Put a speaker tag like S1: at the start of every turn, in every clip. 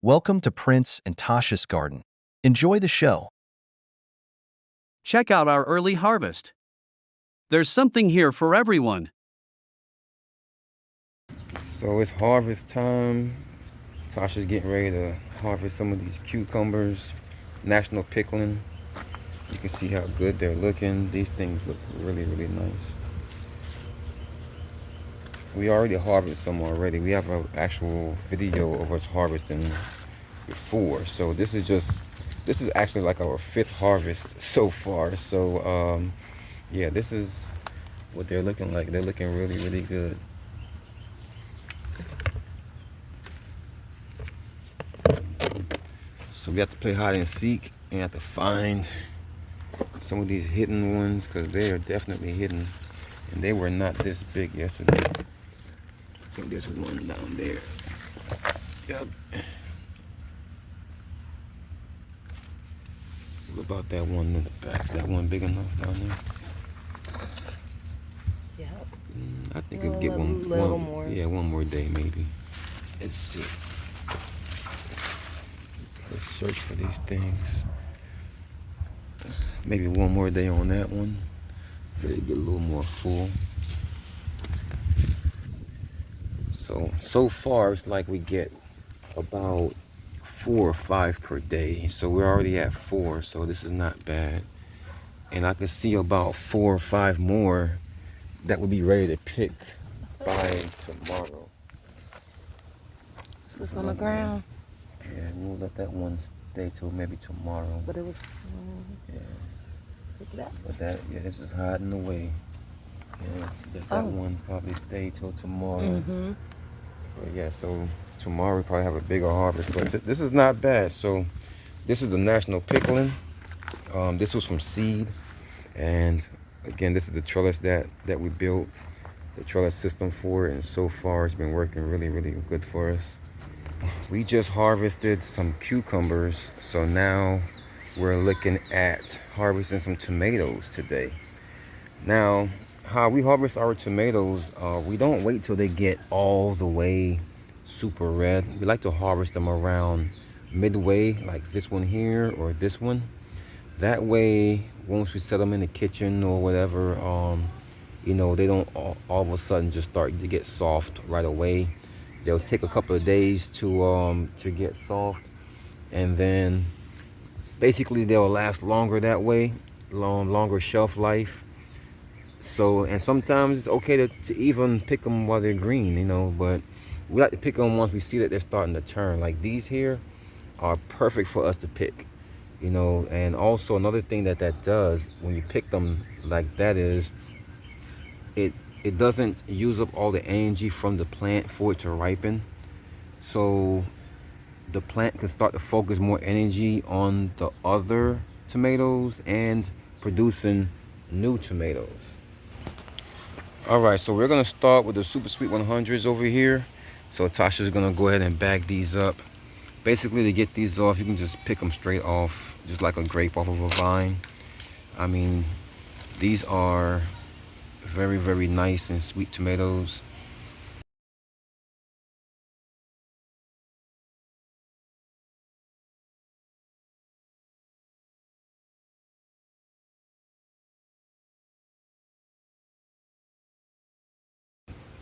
S1: Welcome to Prince and Tasha's garden. Enjoy the show.
S2: Check out our early harvest. There's something here for everyone.
S3: So it's harvest time. Tasha's getting ready to harvest some of these cucumbers, national pickling. You can see how good they're looking. These things look really, really nice. We already harvested some already. We have an actual video of us harvesting before. So this is actually like our 5th harvest so far. So yeah, this is what they're looking like. They're looking really, really good. So we have to play hide and seek and have to find some of these hidden ones because they are definitely hidden, and they were not this big yesterday. I think there's one down there. Yep. What about that one in the back? Is that one big enough down there?
S4: Yep.
S3: I think we'll get one more. Yeah, one more day maybe. Let's see. Let's search for these things. Maybe one more day on that one. Let it get a little more full. So far it's like we get about 4 or 5 per day. So we're already at 4, so this is not bad. And I can see about 4 or 5 more that would be ready to pick by tomorrow.
S4: This is on the ground.
S3: Yeah, we'll let that one stay till maybe tomorrow.
S4: But it was.
S3: Yeah.
S4: Pick it up.
S3: But this is hiding away. Yeah, let that one probably stay till tomorrow. But yeah, so tomorrow we probably have a bigger harvest. But this is not bad. So this is the national pickling. This was from seed, and again, this is the trellis that we built, the trellis system for it, and so far it's been working really, really good for us. We just harvested some cucumbers, so now we're looking at harvesting some tomatoes today. Now, how we harvest our tomatoes, we don't wait till they get all the way super red. We like to harvest them around midway, like this one here or this one. That way, once we set them in the kitchen or whatever, you know, they don't all of a sudden just start to get soft right away. They'll take a couple of days to get soft, and then basically they'll last longer that way, longer shelf life. So, and sometimes it's okay to even pick them while they're green, you know, but we like to pick them once we see that they're starting to turn. Like these here are perfect for us to pick, you know. And also another thing that does when you pick them like that is it doesn't use up all the energy from the plant for it to ripen. So the plant can start to focus more energy on the other tomatoes and producing new tomatoes. All right, so we're gonna start with the Super Sweet 100s over here. So Tasha's gonna go ahead and bag these up. Basically, to get these off, you can just pick them straight off, just like a grape off of a vine. I mean, these are very, very nice and sweet tomatoes.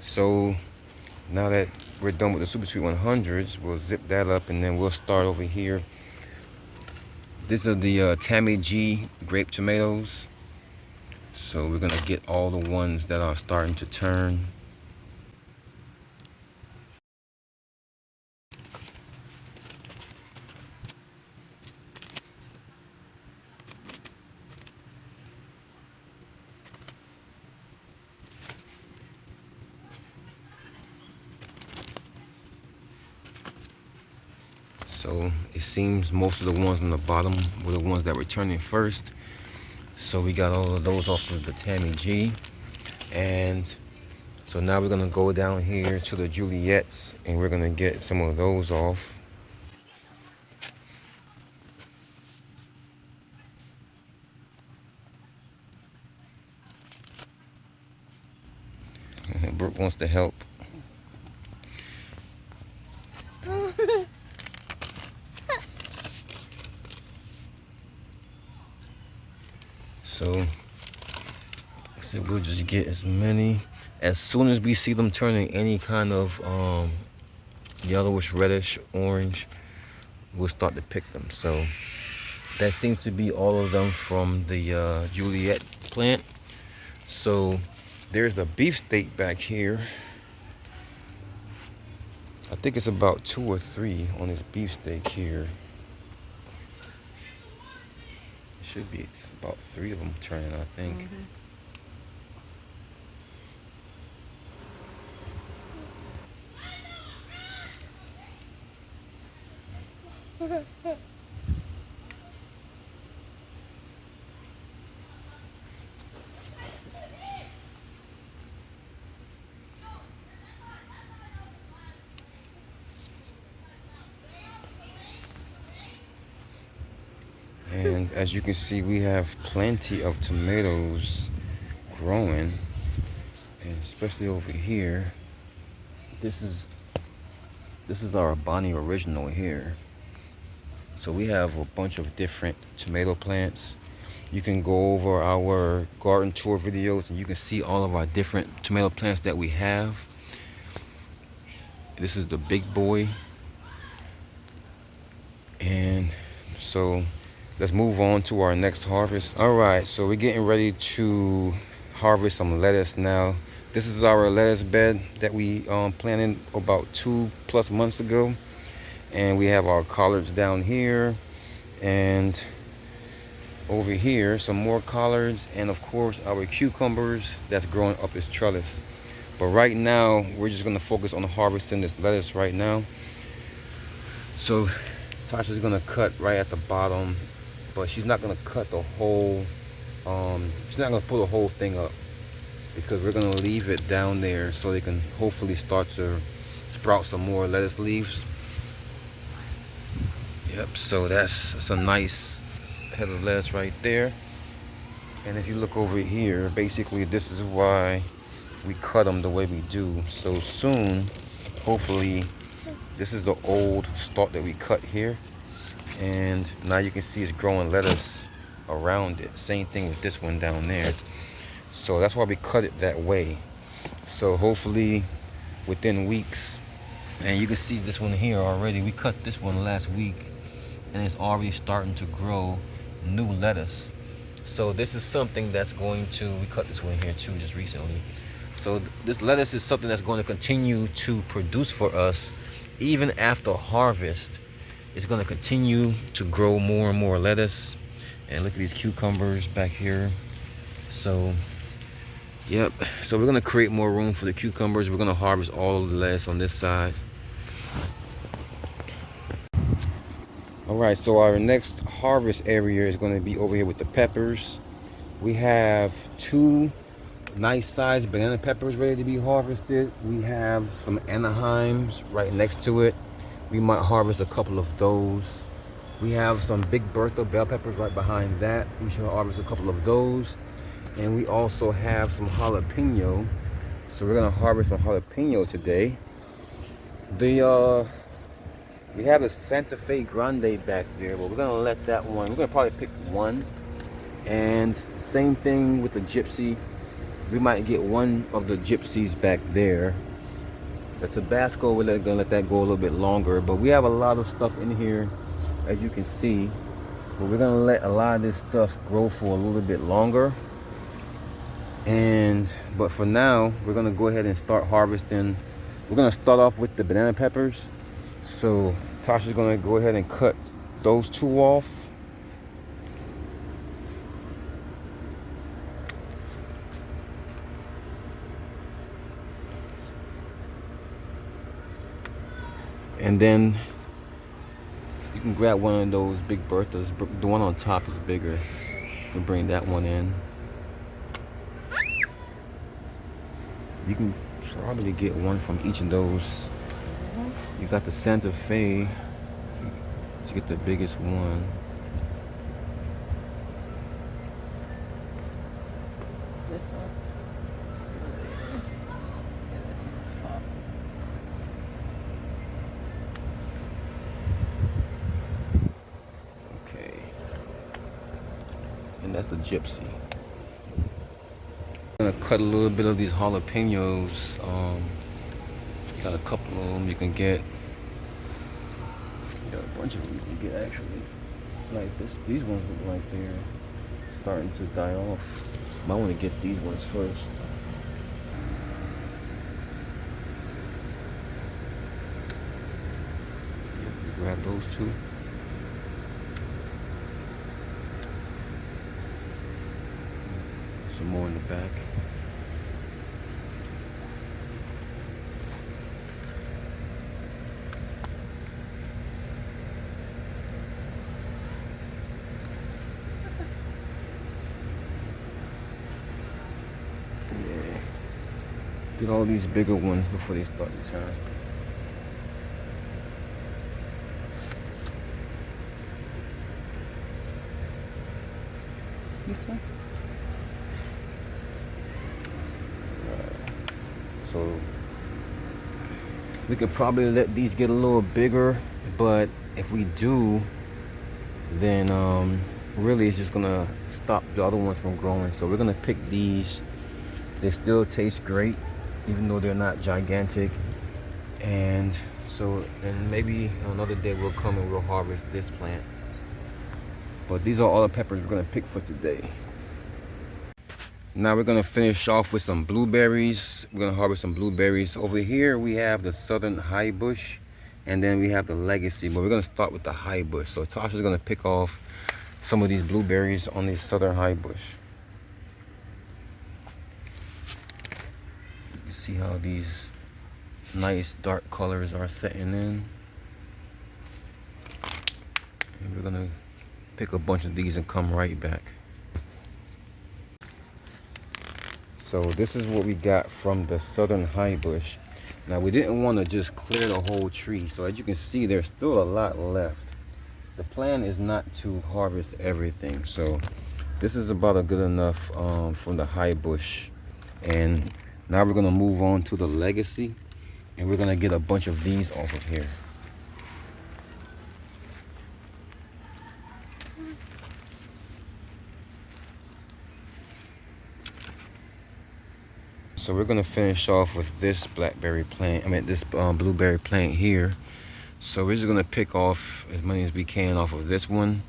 S3: So now that we're done with the Super Sweet 100s, we'll zip that up and then we'll start over here. These are the Tammy G grape tomatoes. So we're gonna get all the ones that are starting to turn. So it seems most of the ones on the bottom were the ones that were turning first. So we got all of those off of the Tammy G. And so now we're gonna go down here to the Juliets and we're gonna get some of those off. Brooke wants to help. So we'll just get as many. As soon as we see them turning any kind of yellowish, reddish, orange, we'll start to pick them. So that seems to be all of them from the Juliet plant. So there's a beefsteak back here. I think it's about 2 or 3 on this beefsteak here. It should be about 3 of them turning, I think. And as you can see, we have plenty of tomatoes growing, and especially over here. This is our Bonnie original here. So we have a bunch of different tomato plants. You can go over our garden tour videos and you can see all of our different tomato plants that we have. This is the big boy. And so let's move on to our next harvest. All right, so we're getting ready to harvest some lettuce now. This is our lettuce bed that we planted about 2+ months ago. And we have our collards down here, and over here some more collards, and of course our cucumbers that's growing up this trellis. But right now we're just gonna focus on harvesting this lettuce right now. So Tasha's gonna cut right at the bottom, but she's not gonna cut the whole, she's not gonna pull the whole thing up, because we're gonna leave it down there so they can hopefully start to sprout some more lettuce leaves. Yep, so that's a nice head of lettuce right there. And if you look over here, basically this is why we cut them the way we do. So soon, hopefully, this is the old stalk that we cut here. And now you can see it's growing lettuce around it. Same thing with this one down there. So that's why we cut it that way. So hopefully within weeks, and you can see this one here already. We cut this one last week, and it's already starting to grow new lettuce. So this is something that's going to, we cut this one here too just recently. So this lettuce is something that's going to continue to produce for us even after harvest. It's going to continue to grow more and more lettuce. And look at these cucumbers back here. So yep, so we're going to create more room for the cucumbers. We're going to harvest all of the lettuce on this side. All right, so our next harvest area is going to be over here with the peppers. We have 2 nice sized banana peppers ready to be harvested. We have some Anaheims right next to it. We might harvest a couple of those. We have some Big Bertha bell peppers right behind that. We should harvest a couple of those. And we also have some jalapeno. So we're going to harvest some jalapeno today. We have a Santa Fe Grande back there, but we're gonna let that one, we're gonna probably pick one. And same thing with the Gypsy. We might get one of the Gypsies back there. The Tabasco, we're gonna let that go a little bit longer, but we have a lot of stuff in here, as you can see. But we're gonna let a lot of this stuff grow for a little bit longer. But for now, we're gonna go ahead and start harvesting. We're gonna start off with the banana peppers. So Tasha's gonna go ahead and cut those 2 off. And then you can grab one of those Big Berthas. The one on top is bigger. You can bring that one in. You can probably get one from each of those. You got the Santa Fe to get the biggest one.
S4: This one. Yeah, this is top.
S3: Okay. And that's the Gypsy. I'm gonna cut a little bit of these jalapenos. Got a couple of them you can get. Got a bunch of them you can get actually. Like this, these ones look like they're starting to die off. Might want to get these ones first. Grab those two. Some more in the back. Yeah. Get all these bigger ones before they start to turn. This one? So we could probably let these get a little bigger, but if we do, then really it's just gonna stop the other ones from growing. So we're gonna pick these. They still taste great, even though they're not gigantic. And so, and maybe another day we'll come and we'll harvest this plant. But these are all the peppers we're gonna pick for today. Now we're gonna finish off with some blueberries. We're gonna harvest some blueberries. Over here we have the Southern High Bush, and then we have the Legacy, but we're gonna start with the High Bush. So Tasha's gonna pick off some of these blueberries on the Southern High Bush. You see how these nice dark colors are setting in. And we're gonna pick a bunch of these and come right back. So this is what we got from the Southern High Bush. Now we didn't want to just clear the whole tree. So as you can see, there's still a lot left. The plan is not to harvest everything. So this is about a good enough from the High Bush. And now we're gonna move on to the Legacy, and we're gonna get a bunch of these off of here. So we're gonna finish off with this blackberry plant. This blueberry plant here. So we're just gonna pick off as many as we can off of this one.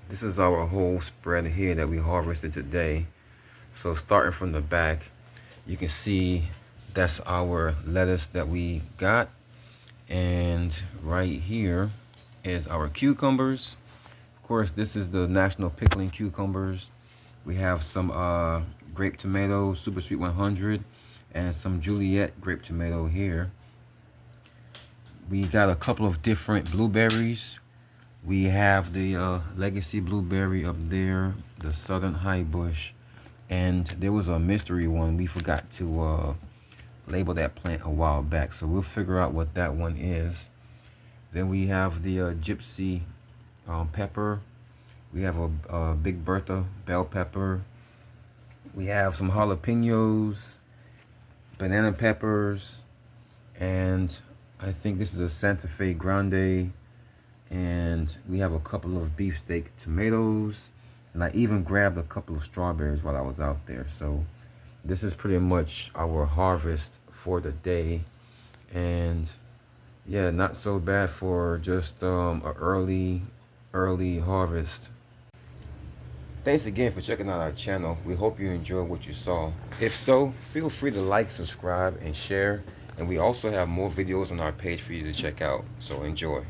S3: This is our whole spread here that we harvested today. So starting from the back, you can see that's our lettuce that we got. And right here is our cucumbers. Of course, this is the National Pickling Cucumbers. We have some grape tomatoes, Super Sweet 100, and some Juliet grape tomato here. We got a couple of different blueberries. We have the Legacy blueberry up there, the Southern High Bush. And there was a mystery one. We forgot to label that plant a while back. So we'll figure out what that one is. Then we have the Gypsy pepper. We have a Big Bertha bell pepper. We have some jalapenos, banana peppers, and I think this is a Santa Fe Grande. And we have a couple of beefsteak tomatoes. And I even grabbed a couple of strawberries while I was out there. So this is pretty much our harvest for the day. And yeah, not so bad for just an early harvest. Thanks again for checking out our channel. We hope you enjoyed what you saw. If so, feel free to like, subscribe, and share. And we also have more videos on our page for you to check out. So enjoy.